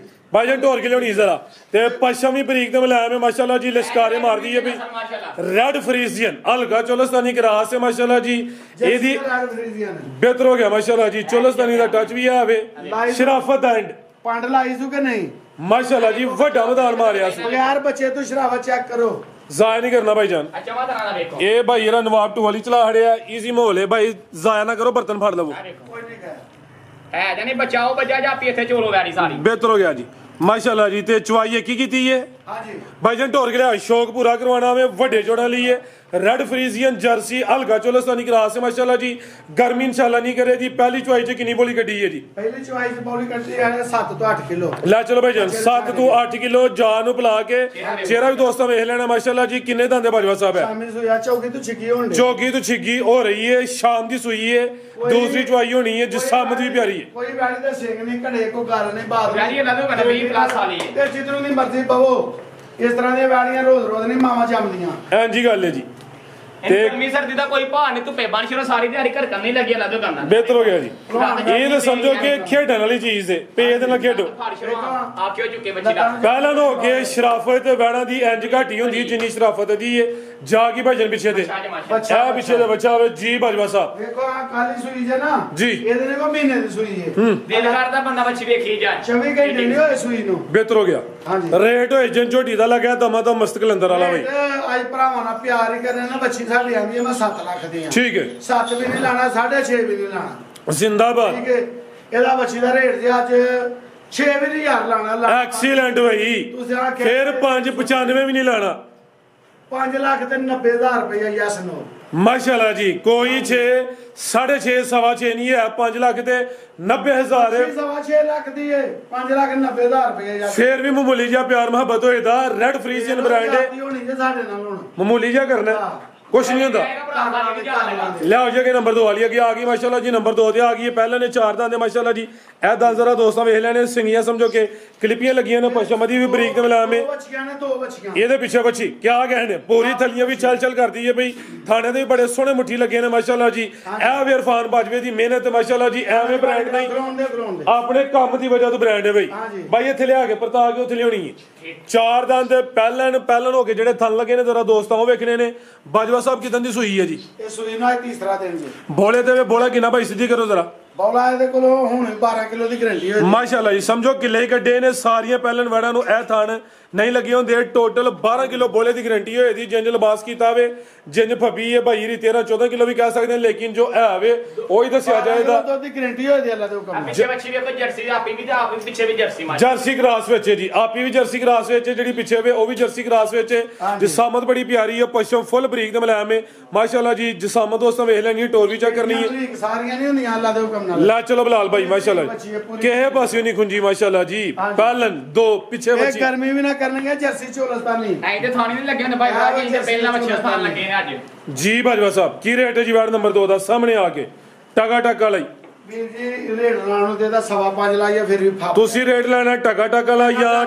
ਭਾਈਜਾਨ ਢੋਰ ਕੇ ਲਿਆਉਣੀ ਜ਼ਰਾ ਤੇ ਪਸ਼ਮ ਵੀ ਬਰੀਕ ਤੇ ਮੁਲਾਇਮ ਹੈ ਮਾਸ਼ਾਅੱਲਾ ਜੀ ਲਿਸ਼ਕਾਰੇ ਮਾਰਦੀ ਹੈ ਵੀ ਰੈਡ ਫਰੀਜ਼ੀਅਨ ਹਲਕਾ ਚੋਲਸਤਾਨੀ ਕਰਾਸ ਹੈ ਮਾਸ਼ਾਅੱਲਾ ਜੀ ਇਹਦੀ ਬਿਹਤਰ ਹੋ ਗਿਆ ਮਾਸ਼ਾਅੱਲਾ ਜੀ ਚੋਲਸਤਾਨੀ ਦਾ ਟੱਚ ਵੀ ਆਵੇ ਸ਼ਰਾਫਤ ਦਾ ਐਂਡ ਪੰਡ ਲਾਈ ਸੂ ਕਿ ਨਹੀਂ ਮਾਸ਼ਾਅੱਲਾ ਜੀ ਵੱਡਾ ਮੈਦਾਨ ਮਾਰਿਆ ਸੀ ਬਗੈਰ ਬੱਚੇ ਤੋਂ ਸ਼ਰਾਫਤ ਚੈੱਕ ਕਰੋ ਜ਼ਾਇਆ ਨਹੀਂ ਕਰਨਾ ਭਾਈਜਾਨ ਅੱਛਾ ਵਾ ਤਰ੍ਹਾਂ ਦਾ ਵੇਖੋ ਇਹ ਭਾਈ ਜਿਹੜਾ ਨਵਾਬ ਟੂ ਵਾਲੀ ਚਲਾ ਹੜਿਆ ਈਜ਼ੀ ਮਾਹੌਲ ਹੈ ਭਾਈ ਜ਼ਾਇਆ ਨਾ ਕਰੋ ਬਰਤਨ ਫੜ ਲਵੋ ਕੋਈ ਨਹੀਂ ਕਹਿ ਹੈ ਜਾਨੀ ਬਚਾਓ ਬੱਜਾ ਜਾਪੀ ਇੱਥੇ ਚੋਲੋ ਵੈਰੀ ਸਾਰੀ ਬਿਹਤਰ ਹੋ ਗਿਆ ਜੀ ਮਾਸ਼ਾਅੱਲਾ ਜੀ ਤੇ ਚਵਾਈ ਕੀ ਕੀਤੀ ਹੈ ਹਾਂਜੀ ਭਾਈਜਾਨ ਢੋਰ ਕੇ ਲਿਆ ਸ਼ੌਕ ਪੂਰਾ ਕਰਵਾਉਣਾ ਵੇ ਵੱਡੇ ਜੋੜਾਂ ਲਈ ਹੈ ਰੈਡ ਫਰੀਜ਼ੀਅਨ ਜਰਸੀ ਹਲਕਾ ਚੋਲਸਤਾਨੀ ਕਰਾਸ ਹੈ ਮਾਸ਼ਾਅੱਲਾ ਜੀ ਗਰਮੀ ਇਨਸ਼ਾਅੱਲਾ ਨਹੀਂ ਕਰੇ ਦੀ ਪਹਿਲੀ ਚਵਾਈ ਚ ਕਿੰਨੀ ਬੋਲੀ ਕੱਢੀ ਹੈ ਜੀ ਪਹਿਲੀ ਚਵਾਈ ਚ ਬੌਲੀ ਕੱਢੀ ਹੈ 7 ਤੋਂ 8 ਕਿਲੋ ਲੈ ਚਲੋ ਭਾਈਜਾਨ 7 ਤੋਂ 8 ਕਿਲੋ ਜਾਨ ਨੂੰ ਪਿਲਾ ਕੇ ਚਿਹਰਾ ਵੀ ਦੋਸਤਾਂ ਵੇਖ ਲੈਣਾ ਮਾਸ਼ਾਅੱਲਾ ਜੀ ਕਿੰਨੇ ਦੰਦੇ ਬਾਜਵਾ ਸਾਹਿਬ ਹੈ ਸ਼ਾਮੀ ਸੋਇਆ ਚੌਕੀ ਤੋਂ ਛਿੱਕੀ ਹੋਣ ਦੇ ਚੌਗੀ ਤੋਂ ਛਿੱਗੀ ਹੋ ਰਹੀ ਹੈ ਸ਼ਾਮ ਦੀ ਸੂਈ ਹੈ ਦੂਸਰੀ ਚਵਾਈ ਹੋਣੀ ਹੈ ਜਿਸਮਤ ਵੀ ਪਿਆਰੀ ਹੈ ਕੋਈ ਵੈੜੀ ਦਾ ਸੇਕ ਨਹੀਂ ਘੜੇ ਕੋ ਗੱਲ ਨਹੀਂ ਬਾਤ ਵੈਰੀ ਇਹਨਾਂ ਦੇ ਕਹਿੰਦੇ 20 ਪਲੱਸ ਵਾਲੀ ਹੈ ਤੇ ਜਿੱਧਰੋਂ ਦੀ ਮਰਜ਼ੀ ਪਵੋ ਇਸ ਤਰ੍ਹਾਂ ਦੀਆਂ ਵੈੜੀਆਂ ਰੋਜ਼ ਰੋਜ਼ ਨਹੀਂ ਮਾਵਾਂ ਜੰਮਦੀਆਂ ਐਂ ਜੀ ਗੱਲ ਹੈ ਜੀ ਤੇ ਗਰਮੀ ਸਰਦੀ ਦਾ ਕੋਈ ਭਾਅ ਨਹੀਂ ਧੁੱਪੇ ਬਣ ਸ਼ਰੋ ਸਾਰੀ ਦਿਹਾੜੀ ਘਰ ਕਰਨੀ ਲੱਗੀ ਲੱਗ ਕਰਨਾ ਬਿਹਤਰ ਹੋ ਗਿਆ ਜੀ ਇਹ ਤਾਂ ਸਮਝੋ ਕਿ ਖੇਡਣ ਵਾਲੀ ਚੀਜ਼ ਹੈ ਪੇਦ ਨਾਲ ਖੇਡੋ ਫੜ ਸ਼ਰੋ ਆਖਿਓ ਚੁੱਕੇ ਬੱਚੀ ਦਾ ਪਹਿਲਾਂ ਨੂੰ ਹੋ ਕੇ ਸ਼ਰਾਫਤ ਤੇ ਵੈੜਾਂ ਦੀ ਇੰਜ ਘਾਟੀ ਹੁੰਦੀ ਹੈ ਜਿੰਨੀ ਸ਼ਰਾਫਤ ਦੀ ਹੈ ਜਾ ਕੀ ਭਾਜਨ ਪਿੱਛੇ ਤੇ ਇਹ ਪਿੱਛੇ ਦਾ ਬੱਚਾ ਹੋਵੇ ਜੀ ਬਾਜਵਾ ਸਾਹਿਬ ਵੇਖੋ ਆ ਕਾਲੀ ਸੂਈ ਜੇ ਨਾ ਜੀ। ਇਹਦੇ ਨੇ ਕੋ ਮਹੀਨੇ ਦੀ ਸੂਈ ਹੈ ਦਿਲ ਕਰਦਾ ਬੰਦਾ ਬੱਚੀ ਵੇਖੀ ਜਾ 24 ਘੰਟੇ ਨਹੀਂ ਹੋਏ ਸੂਈ ਨੂੰ ਬਿਹਤਰ ਹੋ ਗਿਆ ਹਾਂਜੀ। ਰੇਟ ਹੋਏ ਜਿੰ ਝੋਟੀ ਦਾ ਲੱਗਿਆ ਦਮਾ ਤਾਂ ਮਸਤਕ ਲੰਦਰ ਵਾਲਾ ਬਈ ਅੱਜ ਭਰਾਵਾਂ ਨਾਲ ਪਿਆਰ ਹੀ ਕਰਨਾ ਨਾ ਬੱਚੀ ਸਾਡੀ ਆਂਦੀ ਹੈ ਮੈਂ 7 ਲੱਖ ਦੀ ਆ ਠੀਕ ਹੈ 7 ਵੀ ਨਹੀਂ ਲਾਣਾ 6.5 ਵੀ ਨਹੀਂ ਲਾਣਾ ਜ਼ਿੰਦਾਬਾਦ ਠੀਕ ਹੈ ਇਹਦਾ ਬੱਚੀ ਦਾ ਰੇਟ ਜੇ ਅੱਜ 6 ਵੀ ਨਹੀਂ ਹਜ਼ਾਰ ਲਾਣਾ ਐਕਸੀਲੈਂਟ ਬਈ ਤੁਸੀਂ ਆਖਿਆ ਫਿਰ 595 ਵੀ ਨਹੀਂ ਲਾਣਾ 5 ਲੱਖ ਤੇ 90,000 ਰੁਪਏ ਯਸ ਨੋ ਮਾਸ਼ਾਅੱਲਾ ਜੀ ਕੋਈ 6 6.5 ਸਵਾ 6 ਨਹੀਂ ਹੈ 5 ਲੱਖ ਤੇ 90,000 ਸਵਾ 6 ਲੱਖ ਦੀ ਹੈ 5 ਲੱਖ 90,000 ਰੁਪਏ ਯਸ ਫੇਰ ਵੀ ਮਾਮੂਲੀ ਜਿਹਾ ਪਿਆਰ ਮੁਹੱਬਤ ਹੋਏ ਦਾ ਰੈਡ ਫਰੀਜ਼ੀਅਨ ਬ੍ਰਾਂਡ ਹੈ ਹੋਣੀ ਜੇ ਸਾਡੇ ਨਾਲ ਹੁਣ ਮਾਮੂਲੀ ਜਿਹਾ ਕਰਨਾ ਕੁਛ ਨਹੀਂ ਹੁੰਦਾ ਲਿਆਓ ਜੀ ਕਿ ਨੰਬਰ 2 ਵਾਲੀ ਅੱਗੇ ਆ ਗਈ ਮਾਸ਼ਾਅੱਲਾ ਜੀ ਨੰਬਰ 2 ਤੇ ਆ ਗਈ ਹੈ ਪਹਿਲਾਂ ਨੇ 4 ਦੰਦ ਮਾਸ਼ਾਅੱਲਾ ਜੀ ਇਹ ਦੰਦ ਜ਼ਰਾ ਦੋਸਤਾਂ ਵੇਖ ਲੈਣੇ ਸਿੰਗੀਆਂ ਸਮਝੋ ਕਿ ਕਲਿੱਪੀਆਂ ਲੱਗੀਆਂ ਨੇ ਪਸ਼ਮ ਦੀ ਵੀ ਬਰੀਕ ਤੇ ਮਿਲਾਮੇ ਦੋ ਬੱਚੀਆਂ ਨੇ 2 ਬੱਚੀਆਂ ਇਹਦੇ ਪਿੱਛੇ ਬੱਚੀ ਕਿਆ ਕਹਿੰਦੇ ਪੂਰੀ ਥੱਲੀਆਂ ਵੀ ਚਲ ਚਲ ਕਰਦੀ ਹੈ ਬਈ ਥਾਣੇ ਦੇ ਵੀ ਬੜੇ ਸੋਹਣੇ ਮੁੱਠੀ ਲੱਗੇ ਨੇ ਮਾਸ਼ਾਅੱਲਾ ਜੀ ਇਹ ਵੀ ਇਰਫਾਨ ਬਾਜਵੇ ਦੀ ਮਿਹਨਤ ਮਾਸ਼ਾਅੱਲਾ ਜੀ ਐਵੇਂ ਬ੍ਰਾਂਡ ਨਹੀਂ ਗਰਾਉਂਡ ਆਪਣੇ ਕੰਮ ਦੀ ਵਜ੍ਹਾ ਤੋਂ ਬ੍ਰਾਂਡ ਹੈ ਬਈ ਬਾਈ ਇੱਥੇ ਲਿਆ ਕੇ ਪਰਤਾ ਕੇ ਉੱਥੇ ਲਿਆਉਣੀ ਹੈ 4 ਦੰਦ ਪਹਿਲਣ ਹੋ ਕੇ ਜਿਹੜੇ ਥਣ ਲੱਗੇ ਨੇ ਜ਼ਰਾ ਦੋਸਤਾਂ ਉਹ ਵੇਖਣੇ ਨੇ ਬਾਜਵਾ ਸਾਹਿਬ ਕਿਦਾਂ ਦੀ ਸੂਈ ਹੈ ਜੀ ਇਹ ਸੂਈ ਨਾਲ ਤੀਸਰਾ ਦਿਨ ਜੀ ਬੋਲੇ ਤੇ ਬੋਲਾ ਕਿੰਨਾ ਭਾਈ ਸਿੱਧੀ ਕਰੋ ਜ਼ਰਾ ਬੌਲਾ ਇਹਦੇ ਕੋਲੋਂ ਹੁਣ 12 ਕਿਲੋ ਦੀ ਗਰੰਟੀ ਹੋਈ ਮਾਸ਼ਾਅੱਲਾ ਜੀ ਸਮਝੋ ਕਿੱਲੇ ਹੀ ਕੱਢੇ ਨੇ ਸਾਰੀਆਂ ਪਹਿਲਣ ਵੜਾਂ ਨੂੰ ਇਹ ਥਣ ਨਹੀਂ ਲੱਗੇ ਹੁੰਦੇ ਟੋਟਲ 12 ਕਿਲੋ ਬੋਲੇ ਦੀ ਗਰੰਟੀ ਹੋਈ ਦੀ ਜਿੰਜ ਲਿਬਾਸ ਕੀਤਾ ਹੋਵੇ ਜਿੰਜ ਫੱਬੀ ਹੈ ਭਾਈ ਰੀ 13 14 ਕਿਲੋ ਵੀ ਕਹਿ ਸਕਦੇ ਨੇ ਲੇਕਿਨ ਜੋ ਹੈ ਹੋਵੇ ਉਹ ਹੀ ਦੱਸਿਆ ਜਾਏਗਾ ਦੁੱਧ ਦੀ ਗਰੰਟੀ ਹੋਈ ਦੀ ਅੱਲਾ ਦੇ ਹੁਕਮ ਨਾਲ ਪਿੱਛੇ ਬੱਚੀ ਵੇਖੋ ਜਰਸੀ ਆਪੀ ਵੀ ਤੇ ਆਪ ਵੀ ਪਿੱਛੇ ਵੀ ਜਰਸੀ ਮਾਰ ਜਰਸੀ ਕਰਾਸ ਵਿੱਚ ਹੈ ਜੀ ਆਪੀ ਵੀ ਜਰਸੀ ਕਰਾਸ ਵਿੱਚ ਹੈ, ਜਿਹੜੀ ਪਿੱਛੇ ਵੇ ਉਹ ਵੀ ਜਰਸੀ ਕਰਾਸ ਵਿੱਚ ਹੈ ਜਿਸਾਮਤ ਬੜੀ ਪਿਆਰੀ ਹੈ ਪਸ਼ਮ ਫੁੱਲ ਬਰੀਕ ਤੇ ਮੁਲਾਇਮ ਹੈ ਮਾਸ਼ਾਅੱਲਾ ਜੀ ਜਿਸਾਮਤ ਦੋਸਤਾਂ ਵੇਖ ਲੈਣੀ ਟੋਰ ਵੀ ਚੈੱਕ ਕਰਨੀ ਹੈ ਸਾਰੀਆਂ ਨਹੀਂ ਹੁੰਦੀਆਂ ਅੱਲਾ ਦੇ ਹੁਕਮ ਨਾਲ ਲਾ ਚਲੋ ਬਲਾਲ ਭਾਈ ਮਾਸ਼ਾਅੱਲਾ ਕਿਹੇ ਪਾਸਿਓਂ ਨਹੀਂ ਖੁੰਜੀ ਮਾਸ਼ਾਅੱਲਾ ਜੀ ਪਹਿਲਨ 2 ਪਿੱਛੇ ਇਹ ਬੱਚੀ ਗਰਮੀ ਵੀ ਨਾ ਕਰਨਗੇ ਜਰਸੀ ਚੋਲਸਤਾਨੀ ਐਂ ਤੇ ਥਾਣੀ ਨਹੀਂ ਲੱਗੇ ਹੁੰਦੇ ਭਾਈ ਭਰਾ ਜੀ ਤੇ ਪਹਿਲਾਂ ਬੱਚੇ ਸਥਾਨ ਲੱਗੇ ਨੇ ਅੱਜ ਜੀ ਬਾਜਵਾ ਸਾਹਿਬ ਕੀ ਰੇਟ ਹੈ ਜੀ ਵਾਰਡ ਨੰਬਰ 2 ਦਾ ਸਾਹਮਣੇ ਆ ਕੇ ਟਗਾ ਟਗਾ ਲਈ ਵੀਰ ਜੀ ਰੇਟ ਲਾਉਣ ਦੇ ਤਾਂ 5.5 ਲਾਈਏ ਫਿਰ ਵੀ ਫਾਪ ਤੁਸੀਂ ਰੇਟ ਲੈਣਾ ਟਕਾ ਟਕਾ ਲਾ ਜਾਂ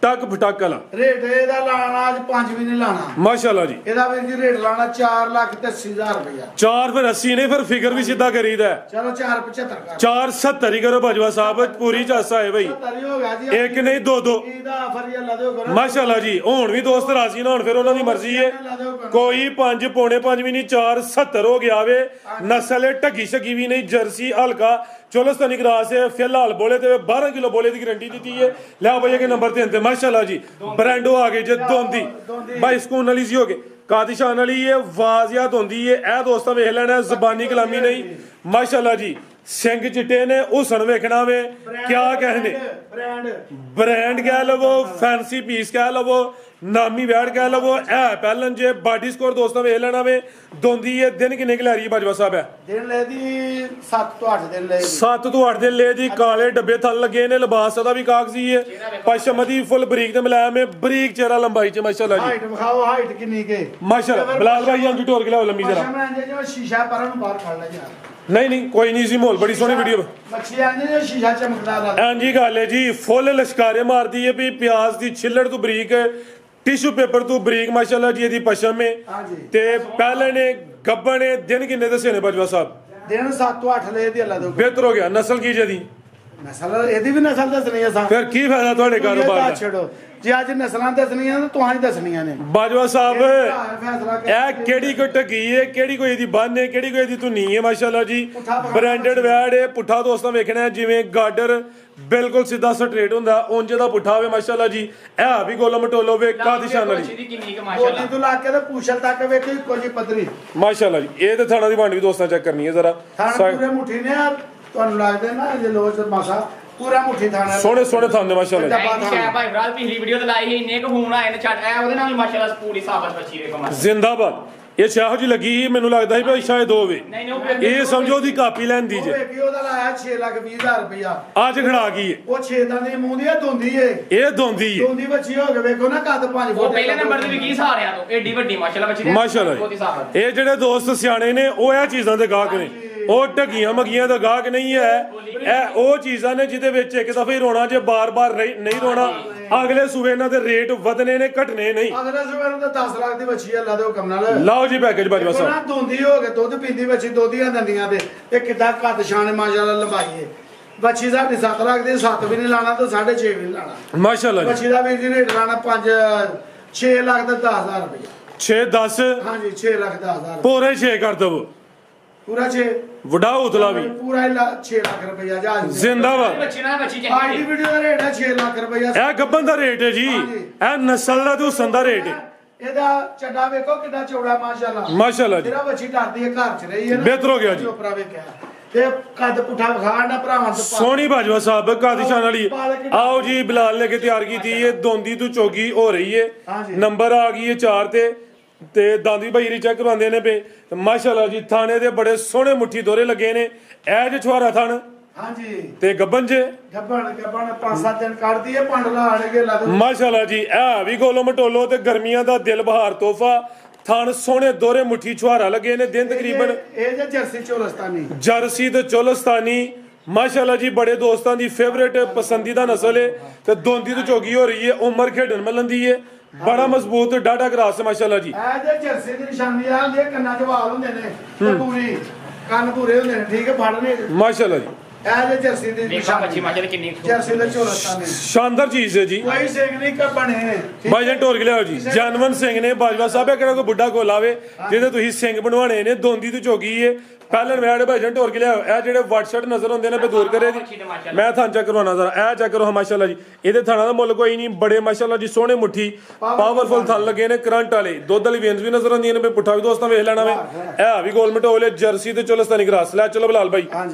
ਟਕ ਫਟਕ ਲਾ? ਰੇਟ ਇਹਦਾ ਲਾਣਾ ਅੱਜ 5 ਵੀ ਨਹੀਂ ਲਾਣਾ ਮਾਸ਼ਾਅੱਲਾ ਜੀ। ਇਹਦਾ ਵੀਰ ਜੀ ਰੇਟ ਲਾਣਾ 4,80,000 ਰੁਪਇਆ। 4 ਫਿਰ 80 ਨਹੀਂ, ਫਿਰ ਫਿਗਰ ਵੀ ਸਿੱਧਾ ਕਰੀਦਾ। ਚਲੋ 4,75 ਕਰ 470 ਹੀ ਕਰੋ ਬਾਜਵਾ ਸਾਹਿਬ, ਪੂਰੀ ਚਾਸਾ ਹੈ ਬਈ। 70 ਹੋ ਗਿਆ ਜੀ। ਇੱਕ ਨਹੀਂ ਦੋ ਦੋ। ਇਹਦਾ ਆਫਰ ਹੀ ਅੱਲਾ ਦਿਓ ਕਰੋ। ਮਾਸ਼ਾਅੱਲਾ ਜੀ। ਹੁਣ ਵੀ ਦੋਸਤ ਰਾਜ਼ੀ ਨਾ ਹੋਣ ਫਿਰ ਉਹਨਾਂ ਦੀ ਮਰਜ਼ੀ ਹੈ। ਕੋਈ 5 ਪੌਣੇ 5 ਵੀ ਨਹੀਂ, 470 ਹੋ ਗਿਆ ਵੇ। ਨਸਲ ਹੈ ਢੱਗੀ ਛੱਗੀ ਵੀ ਨਹੀਂ, ਜਰਸੀ ਹਲਕਾ ਚੋਲਸਤਾਨੀ ਕਰਾਸ ਹੈ। ਫਿਲਹਾਲ ਬੋਲੇ ਤੇ 12 ਕਿਲੋ ਬੋਲੇ ਦੀ ਗਾਰੰਟੀ ਦਿੱਤੀ ਹੈ। ਲਿਆਓ ਭਈਆ ਕੇ ਨੰਬਰ 3 ਤੇ ਮਾਸ਼ਾਅੱਲਾ ਜੀ ਬ੍ਰਾਂਡੋ ਆ ਗਏ ਜੇ ਦੋਂਦੀ ਬਾਈ ਸਕੂਨ ਵਾਲੀ ਸੀ ਹੋ ਗਏ ਕਾਦਿਸ਼ਾਨ ਵਾਲੀ ਇਹ ਵਾਜ਼ਿਆਤ ਹੁੰਦੀ ਹੈ। ਇਹ ਦੋਸਤਾਂ ਵੇਖ ਲੈਣਾ, ਜ਼ਬਾਨੀ ਕਲਾਮੀ ਨਹੀਂ। ਮਾਸ਼ਾਅੱਲਾ ਜੀ ਸਿੰਘ ਚਿੱਟੇ ਨੇ, ਹੁਸਨ ਵੇਖਣਾ ਵੇ ਕਿਆ ਕਹਿੰਦੇ ਬ੍ਰਾਂਡ ਕਹਿ ਲਵੋ, ਫੈਂਸੀ ਪੀਸ ਕਹਿ ਲਵੋ, ਨਾਮੀ ਵੈੜ ਕਹਿ ਲਵੋ। ਇਹ ਪਹਿਲਨ ਜੇ ਬਾਡੀ ਸਕੋਰ ਦੋਸਤਾਂ ਵੇਖ ਲੈਣਾ ਵੇ। ਦੋਂਦੀ ਇਹ ਦਿਨ ਕਿੰਨੇ ਕਿ ਲੈ ਰਹੀ ਹੈ ਬਾਜਵਾ ਸਾਹਿਬ? ਹੈ ਦਿਨ ਲੈ ਦੀ 7 ਤੋਂ 8 ਦਿਨ ਲੈ 7 ਤੋਂ 8 ਦਿਨ ਲੈ ਦੀ। ਕਾਲੇ ਡੱਬੇ ਥਲ ਲੱਗੇ ਨੇ, ਲਿਬਾਸ ਦਾ ਵੀ ਕਾਗਜ਼ੀ ਹੈ। ਪਸ਼ਮ ਦੀ ਫੁੱਲ ਬਰੀਕ ਤੇ ਮੁਲਾਇਮ ਹੈ, ਬਰੀਕ ਚਿਹਰਾ ਲੰਬਾਈ ਚ ਮਾਸ਼ਾਅੱਲਾ ਜੀ। ਹਾਈਟ ਵਿਖਾਓ, ਹਾਈਟ ਕਿੰਨੀ ਕੇ ਮਾਸ਼ਾਅੱਲਾ। ਬਲਾਲ ਭਾਈ ਅੰਗੀ ਟੋਰ ਕੇ ਲਿਆਓ ਲੰਮੀ ਜਰਾ। ਜੋ ਸ਼ੀਸ਼ਾ ਪਰਾਂ ਨੂੰ ਬਾਹਰ ਕੱਢ ਲੈ ਯਾਰ। ਨਹੀਂ ਕੋਈ ਨਹੀਂ ਸੀ, ਮਾਹੌਲ ਬੜੀ ਸੋਹਣੀ ਵੀਡੀਓ। ਮੱਛੀ ਆਂਦੇ ਜੋ ਸ਼ੀਸ਼ਾ ਚਮਕਦਾਰ ਆ। ਹਾਂਜੀ ਗੱਲ ਹੈ ਜੀ, ਫੁੱਲ ਲਸ਼ਕਾਰੇ ਮਾਰਦੀ ਹੈ ਵੀ ਪਿਆਜ਼ ਦੀ ਛਿੱਲੜ ਤੋਂ ਬਰੀਕ, ਟਿਸ਼ੂ ਪੇਪਰ ਤੋਂ ਬਰੀਕ ਮਾਸ਼ਾਅੱਲਾ ਜੀ ਇਹਦੀ ਪਸ਼ਮ ਹੈ। ਹਾਂਜੀ ਤੇ ਪਹਿਲੇ ਨੇ ਗੱਬਣ ਨੇ ਦਿਨ ਕਿੰਨੇ ਦੱਸੇ ਨੇ ਬਾਜਵਾ ਸਾਹਿਬ? ਦਿਨ 7 ਤੋਂ 8 ਲੈ ਦੀ ਅੱਲਾ ਦੋ। ਬਿਹਤਰ ਹੋ ਗਿਆ। ਨਸਲ ਕੀ ਜਿਹਦੀ? ਨਸਲ ਇਹਦੀ ਵੀ ਨਸਲ ਦੱਸਣੀ ਆ। ਫਿਰ ਕੀ ਫਾਇਦਾ ਤੁਹਾਡੇ ਕਾਰੋਬਾਰ ਦਾ? ਛੱਡੋ ਜੇ ਅੱਜ ਨਸਲਾਂ ਦੱਸਣੀਆਂ ਤਾਂ ਤੁਹਾਂ ਹੀ ਦੱਸਣੀਆਂ ਨੇ ਬਾਜਵਾ ਸਾਹਿਬ ਫੈਸਲਾ ਕਰ। ਇਹ ਕਿਹੜੀ ਕੋਈ ਢੱਗੀ ਹੈ, ਕਿਹੜੀ ਕੋਈ ਇਹਦੀ ਬੰਨ ਹੈ, ਕਿਹੜੀ ਕੋਈ ਇਹਦੀ ਧੁਨੀ ਹੈ ਮਾਸ਼ਾਅੱਲਾ ਜੀ। ਬ੍ਰਾਂਡਡ ਵੈੜ ਹੈ। ਪੁੱਠਾ ਦੋਸਤਾਂ ਵੇਖਣਾ ਹੈ ਜਿਵੇਂ ਗਾਡਰ ਬਿਲਕੁਲ ਸਿੱਧਾ ਸਟ੍ਰੇਟ ਹੁੰਦਾ, ਉਂਝ ਦਾ ਪੁੱਠਾ ਹੋਵੇ ਮਾਸ਼ਾਅੱਲਾ ਜੀ। ਇਹ ਵੀ ਗੋਲੋ ਮਟੋਲੋ ਵੇ ਕਾਦਿਸ਼ਾਨ ਵਾਲੀ ਬੋਲੀ ਤੋਂ ਲਾ ਕੇ ਤੇ ਪੂਛਲ ਤੱਕ ਵੇਖੋ ਇੱਕੋ ਜਿਹੀ ਪੱਧਰੀ ਮਾਸ਼ਾਅੱਲਾ ਜੀ। ਇਹ ਤੇ ਥਾਣਾ ਦੀ ਵੰਡ ਵੀ ਦੋਸਤਾਂ ਚੈੱਕ ਕਰਨੀ ਹੈ ਜ਼ਰਾ। ਥਾਣਾ ਪੂਰੇ ਮੁੱਠੀ ਨੇ ਤੁਹਾਨੂੰ ਲੱਗਦੇ ਨਾ ਜੇ ਲੋਚ ਮਾਸਾ ਪੂਰਾ ਮੁੱਠੀ ਥਾਣਾ ਸੋਹਣੇ ਸੋਹਣੇ ਥਾਣੇ ਮਾਸ਼ਾਅੱਲਾ ਜੀ। ਭਾਈ ਬਰਾਲ ਪਿਛਲੀ ਵੀਡੀਓ ਤੇ ਲਾਈ ਸੀ, ਇੰਨੇ ਕੁ ਫੋਨ ਆਏ ਨੇ ਛੱਡ ਐ ਉਹਦੇ ਨਾਲ ਵੀ ਮਾਸ਼ਾਅੱਲਾ ਪੂਰੀ ਸਾਬਤ ਬੱਚੀ ਵੇਖੋ ਮਾਸ਼ਾਅੱਲਾ ਜ਼ਿੰਦਾਬਾਦ। ਇਹ ਸ਼ਾਹ ਜੀ ਲੱਗੀ ਸੀ, ਮੈਨੂੰ ਲੱਗਦਾ ਸੀ ਭਾਈ ਸ਼ਾਇਦ ਹੋਵੇ। ਇਹ ਸਮਝੋ ਉਹਦੀ ਕਾਪੀ ਲੈਣ ਦੀ ਜੇ। ਉਹਦਾ ਲਾਇਆ 6,20,000 ਰੁਪਇਆ। ਅੱਜ ਖੜਾ ਗਈ ਹੈ। ਉਹ 6 ਦਾ ਨਹੀਂ ਮੂੰਹ ਦੀ ਆ ਦੋਂਦੀ ਏ। ਇਹ ਦੋਂਦੀ ਹੈ। ਦੋਂਦੀ ਬੱਚੀ ਹੋ ਕੇ ਵੇਖੋ ਨਾ ਕੱਦ 5 ਉਹ ਫੁੱਟ। ਪਹਿਲੇ ਨੰਬਰ ਤੇ ਵੀ ਕੀ ਸਾਰਿਆਂ ਤੋਂ ਏਡੀ ਵੱਡੀ ਮਾਸ਼ਾਅੱਲਾ ਬੱਚੀ ਮਾਸ਼ਾਅੱਲਾ ਜੀ। ਇਹ ਜਿਹੜੇ ਦੋਸਤ ਸਿਆਣੇ ਨੇ ਉਹ ਇਹ ਚੀਜ਼ਾਂ ਦੇ ਗਾਹਕ ਨੇ, ਉਹ ਢੱਗੀਆਂ ਮਗੀਆਂ ਦਾ ਗਾਹਕ ਨਹੀਂ ਹੈ। ਇਹ ਉਹ ਚੀਜ਼ਾਂ ਨੇ ਜਿਹਦੇ ਵਿੱਚ ਇੱਕ ਦਫਾ ਹੀ ਰੋਣਾ, ਜੇ ਬਾਰ-ਬਾਰ ਨਹੀਂ ਰੋਣਾ। ਅਗਲੇ ਸੂਬੇ ਇਹਨਾਂ ਦੇ ਰੇਟ ਵਧਨੇ ਨੇ, ਘਟਨੇ ਨਹੀਂ। ਅਗਲੇ ਸੂਬੇ ਨੂੰ ਤਾਂ 10 ਲੱਖ ਦੀ ਬੱਚੀ ਅੱਲਾ ਦੇ ਹੁਕਮ ਨਾਲ। ਲਓ ਜੀ ਪੈਕੇਜ ਬਾਜਵਾ ਸਾਹਿਬ। ਨਾ ਦੋਂਦੀ ਹੋ ਕੇ ਦੁੱਧ ਪੀਂਦੀ ਬੱਚੀ, ਦੋਧੀਆਂ ਦੰਦੀਆਂ ਤੇ ਇਹ ਕਿੱਦਾਂ ਕੱਦ ਸ਼ਾਨ ਮਾਸ਼ਾਅੱਲਾ ਲੰਬਾਈ ਏ। ਬੱਚੀ ਸਾਡੀ 7 ਲੱਖ ਦੀ, 7 ਵੀ ਨਹੀਂ ਲਾਣਾ ਤੇ 6.5 ਵੀ ਨਹੀਂ ਲਾਣਾ ਮਾਸ਼ਾਅੱਲਾ ਜੀ। ਬੱਚੀ ਦਾ ਵੀ ਜੀ ਰੇਟ ਲਾਣਾ 6 ਲੱਖ ਤੇ 10,000 ਰੁਪਇਆ। 6 10 ਹਾਂਜੀ 6 ਲੱਖ 10,000 ਪੂਰੇ 6 ਕਰ ਦਵੋ। ਪੂਰਾ 6 ਵਡਾ ਉਤਲਾ ਵੀ ਪੂਰਾ 6 ਲੱਖ ਰੁਪਇਆ ਜਹਾਜ਼ ਜ਼ਿੰਦਾਬਾਦ। ਬੱਚੀ ਨਾ ਬੱਚੀ ਅੱਜ ਚੰਗੀ ਦੀ ਵੀਡੀਓ ਦਾ ਰੇਟ ਹੈ 6 ਲੱਖ ਰੁਪਇਆ। ਇਹ ਗੱਬਨ ਦਾ ਰੇਟ ਹੈ ਜੀ। ਇਹ ਨਸਲ ਦਾ ਤੇ ਹੁਸਨ ਦਾ ਰੇਟ ਹੈ। ਇਹਦਾ ਚੱਡਾ ਵੇਖੋ ਕਿੰਨਾ ਚੌੜਾ ਮਾਸ਼ਾਅੱਲਾ। ਮਾਸ਼ਾਅੱਲਾ ਜੀ। ਜਿਹੜਾ ਬੱਚੀ ਡਰਦੀ ਹੈ ਘਰ ਚ ਰਹੀ ਹੈ ਨਾ। ਬਿਹਤਰ ਹੋ ਗਿਆ ਜੀ। ਚੋਪਰਾ ਵੇਖਿਆ ਤੇ ਕੱਦ ਪੁੱਠਾ ਵਿਖਾਣ ਦਾ ਭਰਾਵਾਂ ਤੋਂ ਸੋਹਣੀ ਬਾਜਵਾ ਸਾਹਿਬ ਕਾਦਿਸ਼ਾਨ ਵਾਲੀ। ਆਓ ਜੀ ਬਿਲਾਲ ਨੇ ਕੇ ਤਿਆਰ ਕੀਤੀ ਹੈ। ਦੋਂਦੀ ਤੋਂ ਚੋਗੀ ਹੋ ਰਹੀ ਹੈ। ਨੰਬਰ ਆ ਗਈ ਹੈ 4 ਤੇ ਦਾਦੀ ਭਾਈ ਰੀ ਚੈੱਕ ਕਰਵਾਉਂਦੇ ਨੇ ਪਏ। ਮਾਸ਼ਾਅੱਲਾ ਜੀ ਥਾਣੇ ਦੇ ਬੜੇ ਸੋਹਣੇ ਮੁੱਠੀ ਦੋਰੇ ਲੱਗੇ ਨੇ। ਇਹ ਜੇ ਛੁਹਾਰਾ ਥਣ ਹਾਂਜੀ ਤੇ ਗੱਬਨ ਜੇ ਗੱਬਣ 5-7 ਦਿਨ ਕੱਢਦੀ ਹੈ ਪੰਡ ਲਾੜ ਕੇ ਲਾ ਦੋ। ਮਾਸ਼ਾਅੱਲਾ ਜੀ। ਇਹ ਵੀ ਗੋਲੋ ਮਟੋਲੋ ਤੇ ਗਰਮੀਆਂ ਦਾ ਦਿਲ ਬਹਾਰ ਤੋਹਫਾ। ਥਣ ਸੋਹਣੇ ਦੋਰੇ ਮੁੱਠੀ ਛੁਹਾਰਾ ਲੱਗੇ ਨੇ। ਦਿਨ ਤਕਰੀਬਨ ਇਹ ਜੇ ਜਰਸੀ ਚੋਲਸਤਾਨੀ ਜਰਸੀ ਤੇ ਚੋਲਸਤਾਨੀ ਮਾਸ਼ਾਅੱਲਾ ਜੀ ਬੜੇ ਦੋਸਤਾਂ ਦੀ ਫੇਵਰੇਟ ਪਸੰਦੀਦਾ ਨਸਲ ਹੈ। ਤੇ ਦੋਂਦੀ ਤੋਂ ਚੋਗੀ ਹੋ ਰਹੀ ਹੈ। ਉਮਰ ਖੇਡਣ ਮਲਣ ਦੀ ਹੈ। ਬੜਾ ਮਜ਼ਬੂਤ ਡਾਟਾ ਕਰਾਸ ਮਾਸ਼ਾਅੱਲਾ ਜੀ। ਇਹ ਜੇ ਜਰਸੀ ਦੀ ਨਿਸ਼ਾਨੀ ਆ ਹੁੰਦੀ ਹੈ, ਕੰਨਾਂ 'ਚ ਵਾਲ ਹੁੰਦੇ ਨੇ ਤੇ ਪੂਰੀ ਕੰਨ ਪੂਰੇ ਹੁੰਦੇ ਨੇ, ਠੀਕ ਹੈ ਫੜਨੇ ਮਾਸ਼ਾਅੱਲਾ ਜੀ। ਇਹ ਜੇ ਜਰਸੀ ਦੀ ਵੇਖੋ ਬੱਚੀ ਮਾਸ਼ਾਅੱਲਾ ਕਿੰਨੀ ਜਰਸੀ ਦੇ ਚੋਲਸਤਾਨੀ ਸ਼ਾਨਦਾਰ ਚੀਜ਼ ਹੈ ਜੀ। ਕੋਈ ਸਿੰਘ ਨਹੀਂ ਕੱਬਣੇ ਭਾਈਜਾਨ ਟੋਰ ਕੇ ਲਿਆਓ ਜੀ। ਜਨਵਨ ਸਿੰਘ ਨੇ ਬਾਜਵਾ ਸਾਹਿਬ ਕਿਹੜਾ ਕੋਈ ਬੁੱਢਾ ਕੋਲ ਆਵੇ ਜਿਹਦੇ ਤੁਸੀਂ ਸਿੰਘ ਬਣਵਾਣੇ ਨੇ। ਦੋਂਦੀ ਤੋਂ ਚੋਗੀ ਏ ਪਹਿਲਨ ਵੈੜ ਭਾਈਜਾਨ ਟੋਰ ਕੇ ਲਿਆਓ। ਇਹ ਜਿਹੜੇ WhatsApp ਨਜ਼ਰ ਹੁੰਦੇ ਨੇ ਬੇ ਦੂਰ ਕਰੇ ਜੀ। ਮੈਂ ਥਾਂ ਚੈੱਕ ਕਰਵਾਉਣਾ ਜ਼ਰਾ। ਇਹ ਚੈੱਕ ਕਰੋ ਮਾਸ਼ਾਅੱਲਾ ਜੀ। ਇਹਦੇ ਥਾਣਾ ਦਾ ਮੁੱਲ ਕੋਈ ਨਹੀਂ। ਬੜੇ ਮਾਸ਼ਾਅੱਲਾ ਜੀ ਸੋਹਣੇ ਮੁੱਠੀ ਪਾਵਰਫੁਲ ਥਣ ਲੱਗੇ ਨੇ, ਕਰੰਟ ਵਾਲੇ। ਦੁੱਧ ਵਾਲੀ ਵੇਨਸ ਵੀ ਨਜ਼ਰ ਆਉਂਦੀਆਂ ਨੇ ਬੇ। ਪੁੱਠਾ ਵੀ ਦੋਸਤਾਂ ਵੇਖ ਲੈਣਾ ਵੇ। ਇਹ ਵੀ ਗੋਲ ਮਟੋਲੇ ਜਰਸੀ ਤੇ ਚੋਲਸਤਾਨੀ ਕਰਾਸ। ਲੈ ਚਲੋ ਬਲਾਲ ਭਾਈ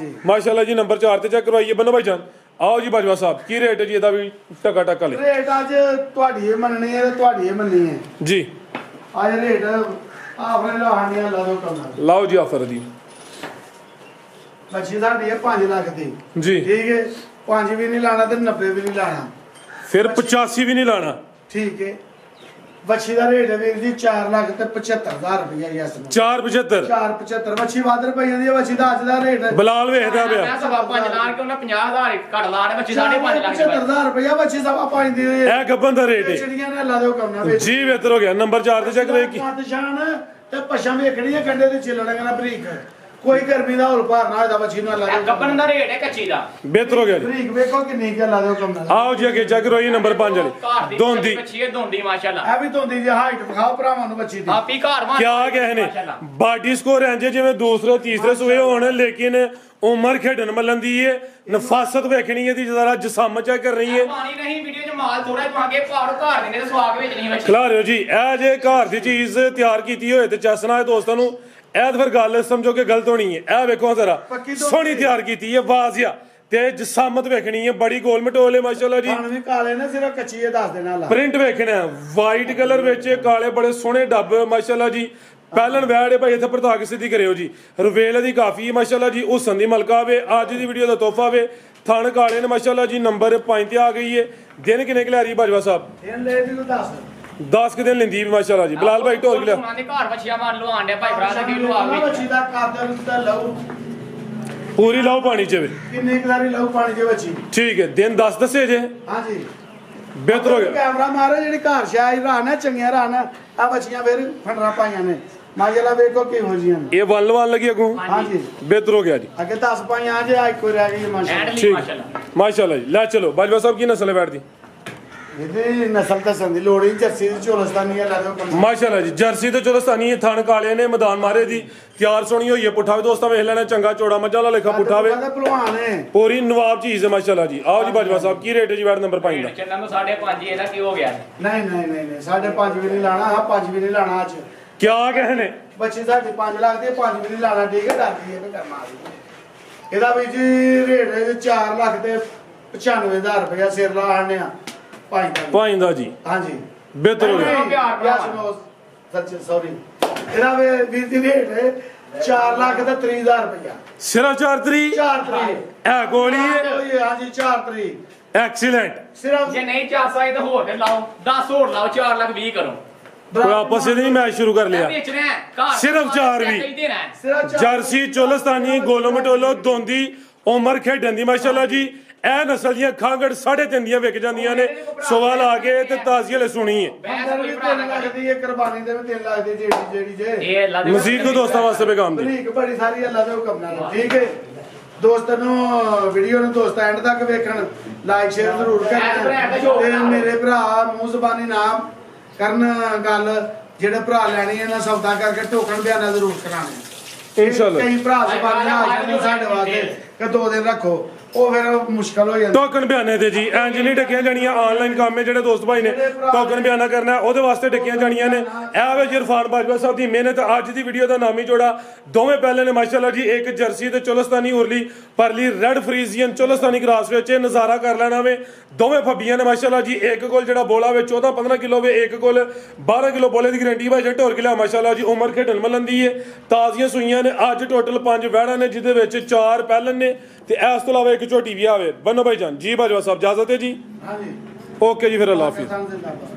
ਮਾਸ਼ਾਅੱਲਾ ਜੀ ਨੰਬਰ 4 ਤੇ ਚੈੱਕ ਕਰਵਾਈਏ ਬੰਨੋ ਭਾਈਜਾਨ। ਆਓ ਜੀ ਬਾਜਵਾ ਸਾਹਿਬ ਕੀ ਰੇਟ ਹੈ ਜੀ ਇਹਦਾ ਵੀ? ਟਕਾ ਟਕਾ ਲੈ ਰੇਟ ਅੱਜ ਤੁਹਾਡੀ ਇਹ ਮੰਨਣੀ ਹੈ ਤੇ ਤੁਹਾਡੀ ਇਹ ਮੰਨਣੀ ਹੈ ਜੀ। ਅੱਜ ਰੇਟ ਆਪਣੇ ਲਾਹਣੀਆਂ ਲਾ ਦੋ ਕੰਮ ਲਾਓ ਜੀ ਆਫਰ ਦੀ। ਬੱਚੀ ਸਾਡੀ ਹੈ 5 ਲੱਖ ਦੀ ਜੀ ਠੀਕ ਹੈ। 5 ਵੀ ਨਹੀਂ ਲਾਣਾ ਤੇ 90 ਵੀ ਨਹੀਂ ਲਾਣਾ, ਫਿਰ 85 ਵੀ ਨਹੀਂ ਲਾਣਾ। ਠੀਕ ਹੈ। ਵੱਛੀ ਦਾ ਰੇਟ ਹੈ ਵੀਰ ਜੀ 4,75,000 ਰੁਪਇਆ ਜੀ ਇਸ ਨੂੰ 475 475 ਵੱਛੀ ਵੱਧ ਰੁਪਈਆਂ ਦੀ ਹੈ, ਵੱਛੀ ਦਾ ਅੱਜ ਦਾ ਰੇਟ ਹੈ ਬਲਾਲ ਵੇਖਦਾ ਪਿਆ ਮੈਂ ਸਵਾ 5 ਲਾ ਕੇ ਉਹਨਾਂ 50,000 ਘੱਟ ਲਾ ਦੇ ਬੱਚੀ 5.5 ਲੱਖ ਦੀ 75,000 ਰੁਪਇਆ ਵੱਛੀ ਸਵਾ 5 ਦੀ ਹੋਈ ਹੈ। ਇਹ ਗੱਬਨ ਦਾ ਰੇਟ ਹੈ ਚਿੜੀਆਂ ਨੇ ਲਾ ਦਿਓ ਕੰਮ ਨਾ ਜੀ ਬਿਹਤਰ ਹੋ ਗਿਆ ਨੰਬਰ 4 ਤੇ ਚੈੱਕ ਵੇ ਕੀ ਸ਼ਾਨ ਤੇ ਪਛਾਂ ਵੇਖਣੀ ਹੈ ਕੰਡੇ ਤੇ ਛਿਲਣਗਾ ਨਾ ਬਰੀਕ ਕੋਈ ਗਰਮੀ ਦਾ ਹੌਲ ਭਾਰ ਨਾ ਹੋਦਾ ਵੱਛੀ ਨੂੰ ਲਾ ਦਿਓ ਗੱਬਨ ਦਾ ਰੇਟ ਹੈ ਕੱਚੀ ਦਾ ਬਿਹਤਰ ਹੋ ਗਿਆ ਜੀ ਬਰੀਕ ਵੇਖੋ ਕਿੰਨੀ ਕੁ ਲਾ ਦਿਓ ਕੰਮ ਨਾਲ ਆਓ ਜੀ ਅੱਗੇ ਚੈੱਕ ਕਰੋ ਜੀ ਨੰਬਰ 5 ਘਰ ਵਾਲੀ ਦੀ ਦੋਂਦੀ ਬੱਚੀ ਹੈ ਦੋਂਦੀ ਮਾਸ਼ਾਅੱਲਾ ਇਹ ਵੀ ਧੋਂਦੀ ਜੀ ਹਾਈਟ ਵਿਖਾਓ ਭਰਾਵਾਂ ਨੂੰ ਬੱਚੀ ਦੀ ਆਪੀ ਘਰ ਮਾਂ ਕਿਆ ਕਹੇ ਨੇ ਬਾਡੀ ਸਕੋਰ ਇੰਜ ਜਿਵੇਂ ਦੂਸਰੇ ਤੀਸਰੇ ਸੂਏ ਹੋਣ ਲੇਕਿਨ ਉਮਰ ਖੇਡਣ ਮੱਲਣ ਦੀ ਹੈ ਨਫਾਸਤ ਵੇਖਣੀ ਹੈ ਦੀ ਜ਼ਰਾ ਜਸਮ ਚੈੱਕ ਕਰ ਰਹੀ ਹੈ ਪਾਣੀ ਨਹੀਂ ਵੀਡੀਓ 'ਚ ਮਾਲ ਥੋੜਾ ਪਾਗੇ ਭਾਰ ਘਰ ਦੇ ਨੇ ਤੇ ਸਵਾਗ ਵਿੱਚ ਨਹੀਂ ਬੱਚੀ ਖਿਲਾ ਰਿਓ ਜੀ ਇਹ ਜੇ ਘਰ ਦੀ ਚੀਜ਼ ਤਿਆਰ ਕੀਤੀ ਹੋਏ ਤੇ ਚਸਨਾ ਹੈ ਦੋਸਤਾਂ ਨੂੰ ਇਹ ਤਾਂ ਫਿਰ ਗੱਲ ਸਮਝੋ ਕਿ ਗਲਤ ਹੋਣੀ ਹੈ ਇਹ ਵੇਖੋ ਜ਼ਰਾ ਪੱਕੀ ਤੋਂ ਸੋਹਣੀ ਤਿਆਰ ਕੀਤੀ ਹੈ ਵਾਜ਼ਿਆ ਤੇ ਜਸਾਮਤ ਵੇਖਣੀ ਹੈ ਬੜੀ ਗੋਲ ਮਟੋਲੇ ਮਾਸ਼ਾਅੱਲਾ ਜੀ ਖਾਣ ਵੀ ਕਾਲੇ ਨੇ ਸਿਰਫ ਕੱਚੀ ਇਹ ਦੱਸ ਦੇਣਾ ਲਾ ਪ੍ਰਿੰਟ ਵੇਖਣਾ ਵਾਈਟ ਕਲਰ ਵਿੱਚ ਕਾਲੇ ਬੜੇ ਸੋਹਣੇ ਡੱਬ ਮਾਸ਼ਾਅੱਲਾ ਜੀ ਪਹਿਲਣ ਵੈੜੇ ਭਾਈ ਇੱਥੇ ਪਰਤਾ ਕੇ ਸਿੱਧੀ ਕਰਿਓ ਜੀ ਰਵੇਲ ਦੀ ਕਾਫੀ ਹੈ ਮਾਸ਼ਾਅੱਲਾ ਜੀ ਹੁਸਨ ਦੀ ਮਲਕਾ ਵੇ ਅੱਜ ਦੀ ਵੀਡੀਓ ਦਾ ਤੋਹਫਾ ਵੇ ਥਣ ਕਾਲੇ ਨੇ ਮਾਸ਼ਾਅੱਲਾ ਜੀ ਨੰਬਰ 5 ਤੇ ਆ ਗਈ ਹੈ ਦਿਨ ਕਿੰਨੇ ਕਿ ਲੈ ਰਹੀ ਬਾਜਵਾ ਸਾਹਿਬ ਇਹ ਲੈ ਦੀ ਨੂੰ ਦੱਸ 10 ਕਿ ਦਿਨ ਲੈਂਦੀ ਵੀ ਮਾਸ਼ਾਅੱਲਾ ਜੀ ਬਲਾਲ ਭਾਈ ਢੋਲ ਲਿਆ ਉਹਨਾਂ ਦੇ ਘਰ ਬੱਚੀਆਂ ਮੰਨ ਲਓ ਆਂਡੇ ਭਾਈ ਭਰਾ ਦੇ ਕਿਲੋ ਆ ਗਏ ਬੱਚੀ ਦਾ ਕਾਦਰ ਦਾ ਲਊ ਪੂਰੀ ਲਾਓ ਪਾਣੀ ਚ ਵੇ ਕਿੰਨੇ ਕੁ ਲਊ ਪਾਣੀ ਦੇ ਬੱਚੀ ਠੀਕ ਹੈ ਦਿਨ 10 ਦੱਸੇ ਜੇ ਹਾਂਜੀ ਬਿਹਤਰ ਹੋ ਗਿਆ ਕੈਮਰਾ ਮਾਰੋ ਜਿਹੜੀ ਘਰ ਸ਼ਾਇ ਰਾਨ ਹੈ ਚੰਗੀਆਂ ਰਾਨ ਆ ਬੱਚੀਆਂ ਫਿਰ ਫੰਡਰਾ ਪਾਈਆਂ ਨੇ ਮਾਜਲਾ ਵੇਖੋ ਕਿਹੋ ਜੀਆਂ ਨੇ ਇਹ ਵੱਲ ਲੱਗੀ ਅਗੋਂ ਹਾਂਜੀ ਬਿਹਤਰ ਹੋ ਗਿਆ ਜੀ ਅੱਗੇ 10 ਪਾਈਆਂ ਜੇ ਆ ਇੱਕੋ ਰਹਿ ਗਈ ਮਾਸ਼ਾਅੱਲਾ ਐਂਡ ਲਈ ਠੀਕ ਮਾਸ਼ਾਅੱਲਾ ਮਾਸ਼ਾਅੱਲਾ ਜੀ ਲੈ ਚਲੋ ਬਾਜਵਾ ਸਾਹਿਬ ਕੀ ਨਸਲ ਹੈ ਬੈਠ ਦੀ ਇਹਦੀ ਨਸਲ ਦੱਸਣ ਦੀ ਲੋੜ ਹੀ ਨੀ, ਜਰਸੀ ਦੀ ਚੋਲਸਤਾਨੀ ਲਾ ਦਿਓ ਕੰਮ ਮਾਸ਼ਾਅੱਲਾ ਜੀ ਜਰਸੀ ਤੇ ਚੋਲਸਤਾਨੀ ਥਣ ਕਾਲੇ ਨੇ ਮੈਦਾਨ ਮਾਰੇ ਦੀ ਤਿਆਰ ਸੋਹਣੀ ਹੋਈ ਹੈ ਪੁੱਠਾ ਵੀ ਦੋਸਤਾਂ ਵੇਖ ਲੈਣਾ ਚੰਗਾ ਚੋੜਾ ਮੱਝਾਂ ਵਾਲਾ ਲੇਖਾ ਪੁੱਠਾ ਵੇ ਕਹਿੰਦਾ ਭਲਵਾਨ ਹੈ ਪੂਰੀ ਨਵਾਬ ਚੀਜ਼ ਹੈ ਮਾਸ਼ਾਅੱਲਾ ਜੀ ਆਓ ਜੀ ਬਾਜਵਾ ਸਾਹਿਬ ਕੀ ਰੇਟ ਹੈ ਜੀ ਬੈਠ ਨੰਬਰ 5 ਦਾ ਚੱਲਣ ਨੂੰ 5.5 ਇਹਦਾ ਕੀ ਹੋ ਗਿਆ ਨਹੀਂ ਸਾਢੇ 5 ਵੀ ਨਹੀਂ ਲਾਣਾ ਹਾਂ 5 ਵੀ ਨਹੀਂ ਲਾਣਾ ਅੱਜ ਕਿਆ ਕਹਨੇ ਬੱਚੀ ਸਾਡੀ 5 ਲੱਖ ਦੀ 5 ਵੀ ਨਹੀਂ ਲਾਣਾ ਠੀਕ ਹੈ ਡਰਦੀ ਹੈ ਤੇ ਕਰਨਾ ਇਹਦਾ ਵੀ ਜੀ ਰੇਟ ਹੈ 4 ਲੱਖ ਤੇ 95,000 ਰੁਪਇਆ ਸਿਰ ਲਾ ਆਣੇ ਆ ਭਾਈ ਦਾ ਜੀ ਹਾਂਜੀ ਬਿਹਤਰ ਹੋ ਗਿਆ ਯਾ ਸੁਣੋ ਸੱਚ ਸੌਰੀ ਇਹਦਾ ਵੀ ਦੀ ਰੇਟ ਹੈ 4 ਲੱਖ ਤੇ 30,000 ਰੁਪਇਆ ਸਿਰਫ 4 ਤਰੀ 4 ਤਰੀਕ ਇਹ ਗੋਲੀ ਹੈ ਹਾਂਜੀ 4 ਤਰੀਕ ਐਕਸੀਲੈਂਟ ਸਿਰਫ ਜੇ ਨਹੀਂ ਚਾਹ ਸਕਦੇ ਤਾਂ ਹੋਰ ਤੇ ਲਾਓ 10 ਹੋਰ ਲਾਓ 4 ਲੱਖ 20 ਕਰੋ ਕੋਈ ਆਪਸ ਵਿੱਚ ਨਹੀਂ ਮੈਚ ਸ਼ੁਰੂ ਕਰ ਲਿਆ ਵੇਚਣਾ ਹੈ ਘਰ ਸਿਰਫ 4 ਵੀ ਸਿਰਫ 4 ਜਰਸੀ ਚੋਲਸਤਾਨੀ ਗੋਲੋ ਮਟੋਲੋ ਦੋਂਦੀ ਉਮਰ ਖੇਡਣ ਦੀ ਮਾਸ਼ਾਅੱਲਾ ਜੀ ਇਹ ਨਸਲ ਦੀਆਂ ਖਾਂਗੜ 3.5 ਦੀਆਂ ਵਿਕ ਜਾਂਦੀਆਂ ਨੇ ਸਵਾਲ ਆ ਕੇ ਤੇ ਤਾਜ਼ੀ ਹਲੇ ਸੁਣੀ ਹੈ ਬੰਦਰ ਵੀ 3 ਲੱਖ ਦੀ ਇਹ ਕੁਰਬਾਨੀ ਦੇ ਵੀ 3 ਲੱਖ ਦੀ ਜਿਹੜੀ ਜੇ ਇਹ ਅੱਲਾ ਦੇ ਮਜ਼ੀਦ ਕੋ ਦੋਸਤਾਂ ਵਾਸਤੇ ਪੈਗਾਮ ਦੀ ਬਰੀਕ ਬੜੀ ਸਾਰੀ ਅੱਲਾ ਦੇ ਹੁਕਮ ਨਾਲ ਠੀਕ ਹੈ ਦੋਸਤਾਂ ਨੂੰ ਵੀਡੀਓ ਨੂੰ ਦੋਸਤ ਐਂਡ ਤੱਕ ਵੇਖਣ ਲਾਈਕ ਸ਼ੇਅਰ ਜ਼ਰੂਰ ਕਰਨਾ ਤੇ ਮੇਰੇ ਭਰਾ ਮੂੰਹ ਜ਼ਬਾਨੀ ਨਾਮ ਕਰਨ ਗੱਲ ਜਿਹੜੇ ਭਰਾ ਲੈਣੀ ਇਹਨਾਂ ਸੌਦਾ ਕਰਕੇ ਟੋਕਣ ਬਿਆਨਾ ਜ਼ਰੂਰ ਕਰਾਣੇ ਇਨਸ਼ਾਅੱਲਾ ਕਈ ਭਰਾ ਜ਼ਬਾਨੀ ਆ ਜਾਂਦੇ ਸਾਡੇ ਵਾਸਤੇ ਕਿ 2 ਦਿਨ ਰੱਖੋ ਉਹ ਫਿਰ ਮੁਸ਼ਕਲ ਹੋ ਜਾਂਦਾ ਟੋਕਨ ਬਿਆਨੇ ਤੇ ਜੀ ਇੰਜ ਨਹੀਂ ਟੱਕੀਆਂ ਜਾਣੀਆਂ ਆਨਲਾਈਨ ਕੰਮ ਹੈ ਜਿਹੜੇ ਦੋਸਤ ਭਾਈ ਨੇ ਟੋਕਨ ਬਿਆਨਾ ਕਰਨਾ ਉਹਦੇ ਵਾਸਤੇ ਟੱਕੀਆਂ ਜਾਣੀਆਂ ਨੇ ਇਹ ਵੇ ਇਰਫਾਨ ਬਾਜਵਾ ਸਾਹਿਬ ਦੀ ਮਿਹਨਤ ਅੱਜ ਦੀ ਵੀਡੀਓ ਦਾ ਨਾਮ ਹੀ ਜੋੜਾ ਦੋਵੇਂ ਪਹਿਲੇ ਨੇ ਮਾਸ਼ਾਅੱਲਾ ਜੀ ਇੱਕ ਜਰਸੀ ਤੇ ਚੋਲਸਤਾਨੀ ਉਰਲੀ ਪਰਲੀ ਰੈਡ ਫਰੀਜ਼ੀਅਨ ਚੋਲਸਤਾਨੀ ਕ੍ਰਾਸ ਵਿੱਚ ਇਹ ਨਜ਼ਾਰਾ ਕਰ ਲੈਣਾ ਵੇ ਦੋਵੇਂ ਫੱਬੀਆਂ ਨੇ ਮਾਸ਼ਾਅੱਲਾ ਜੀ ਇੱਕ ਕੋਲ ਜਿਹੜਾ ਬੋਲਾ ਵੇ 14-15 ਕਿਲੋ ਵੇ ਇੱਕ ਕੋਲ 12 ਕਿਲੋ ਬੋਲੇ ਦੀ ਗਾਰੰਟੀ ਭਾਈ ਢੋਰ ਕਿਲਾ ਮਾਸ਼ਾਅੱਲਾ ਜੀ ਉਮਰ ਖੇਡਣ ਮਲਨ ਦੀ ਹੈ ਤਾਜ਼ੀਆਂ ਸੂਈਆਂ ਨੇ ਅੱਜ ਟੋਟਲ 5 ਵਹਿੜਾਂ ਨੇ ਜਿਹਦੇ ਵਿੱਚ 4 ਪਹਿਲਨ ਨੇ ਤੇ ਇਸ ਤੋਂ ਇਲਾਵਾ ਇੱਕ ਝੋਟੀ ਵੀ ਆਵੇ ਬੰਨੋ ਭਾਈ ਜਾਨ ਜੀ ਬਾਜਵਾ ਸਾਹਿਬ ਇਜਾਜ਼ਤ ਹੈ ਜੀ ਹਾਂਜੀ ਓਕੇ ਜੀ ਫਿਰ ਅੱਲਾ ਹਾਫਿਜ਼ ਜ਼ਿੰਦਾਬਾਦ